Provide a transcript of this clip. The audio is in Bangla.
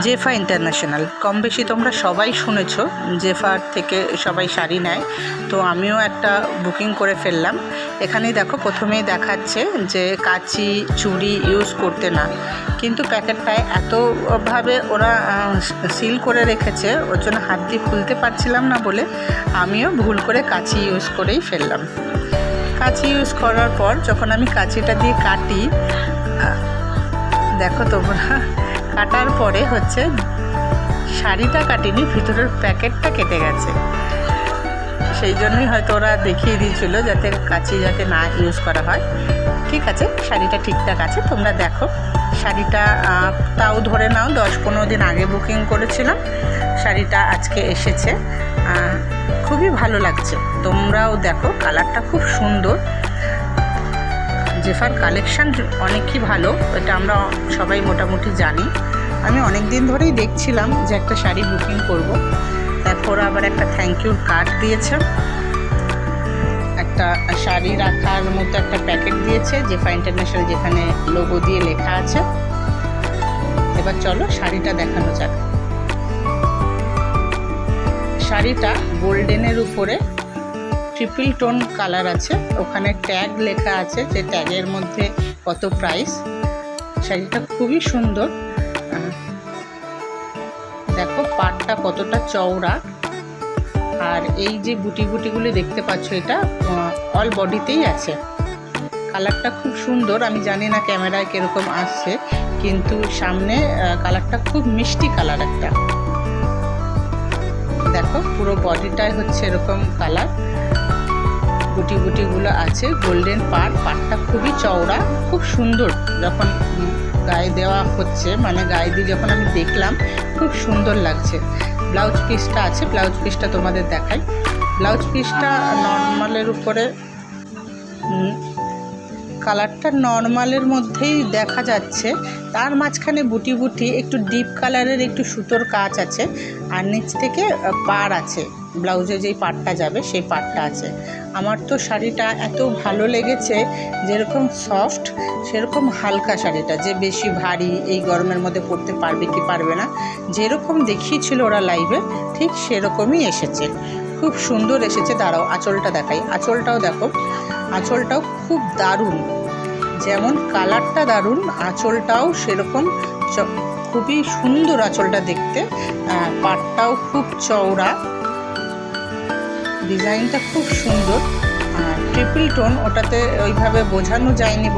জেফা ইন্টারন্যাশনাল, কম বেশি তোমরা সবাই শুনেছো জেফার থেকে সবাই শাড়ি নেয়। তো আমিও একটা বুকিং করে ফেললাম। এখানেই দেখো প্রথমেই দেখাচ্ছে যে কাঁচি চুড়ি ইউজ করতে না, কিন্তু প্যাকেটটায় এতভাবে ওরা সিল করে রেখেছে, ওর জন্য হাত দিয়ে খুলতে পারছিলাম না বলে আমিও ভুল করে কাঁচি ইউজ করেই ফেললাম। কাঁচি ইউজ করার পর যখন আমি কাঁচিটা দিয়ে কাটি, দেখো তোমরা, কাটার পরে হচ্ছে শাড়িটা কাটিনি, ভিতরের প্যাকেটটা কেটে গেছে। সেই জন্যই হয়তো ওরা দেখিয়ে দিয়েছিল যাতে কাঁচি যাতে না ইউজ করা হয়। ঠিক আছে, শাড়িটা ঠিকঠাক আছে। তোমরা দেখো শাড়িটা, তাও ধরে নাও 10-15 দিন আগে বুকিং করেছিলাম, শাড়িটা আজকে এসেছে। খুবই ভালো লাগছে, তোমরাও দেখো, কালারটা খুব সুন্দর। জেফার কালেকশান অনেকই ভালো, এটা আমরা সবাই মোটামুটি জানি। আমি অনেক দিন ধরেই দেখছিলাম যে একটা শাড়ি বুকিং করব। তারপর আবার একটা থ্যাংক ইউর কার্ড দিয়েছে, একটা শাড়ি রাখার মতো একটা প্যাকেট দিয়েছে জেফা ইন্টারন্যাশনাল, যেখানে লোগো দিয়ে লেখা আছে। এবার চলো শাড়িটা দেখানো যাক। শাড়িটা গোল্ডেনের উপরে ট্রিপল টোন কালার আছে, ওখানে ট্যাগ লেখা আছে, যে ট্যাগের মধ্যে কত প্রাইস। শাড়িটা খুবই সুন্দর। দেখো পাটটা কতটা চওড়া, আর এই যে বুটি বুটিগুলি দেখতে পাচ্ছ, এটা অল বডিতেই আছে। কালারটা খুব সুন্দর, আমি জানি না ক্যামেরায় কীরকম আসছে, কিন্তু সামনে কালারটা খুব মিষ্টি কালার একটা। দেখো পুরো বডিটাই হচ্ছে এরকম কালার, বুটি বুটিগুলো আছে, গোল্ডেন পাটটা খুবই চওড়া, খুব সুন্দর। যখন গায়ে দেওয়া হচ্ছে, মানে গায়ে দিয়ে যখন আমি দেখলাম, খুব সুন্দর লাগছে। ব্লাউজ পিসটা আছে, ব্লাউজ পিসটা তোমাদের দেখাই। ব্লাউজ পিসটা নর্মালের উপরে, কালারটা নর্মালের মধ্যেই দেখা যাচ্ছে, তার মাঝখানে বুটি বুটি একটু ডিপ কালারের একটু সুতোর কাজ আছে, আর নিচ থেকে পাড় আছে, ব্লাউজে যেই পাড়টা যাবে সেই পাড়টা আছে। আমার তো শাড়িটা এত ভালো লেগেছে, যেরকম সফট সেরকম হালকা শাড়িটা, যে বেশি ভারী এই গরমের মধ্যে পরতে পারবে কি পারবে না, যেরকম দেখিয়েছিল ওরা লাইভে ঠিক সেরকমই এসেছে, খুব সুন্দর এসেছে। দাঁড়াও আঁচলটা দেখাই, আঁচলটাও দেখো, আঁচলটাও খুব দারুণ, যেমন কালারটা দারুণ, আঁচলটাও সেরকম খুবই সুন্দর আঁচলটা দেখতে। পাটটাও খুব চওড়া, ডিজাইনটা খুব সুন্দর। ট্রিপল টোন, ওটাতে ওইভাবে বোঝানো যায়নি।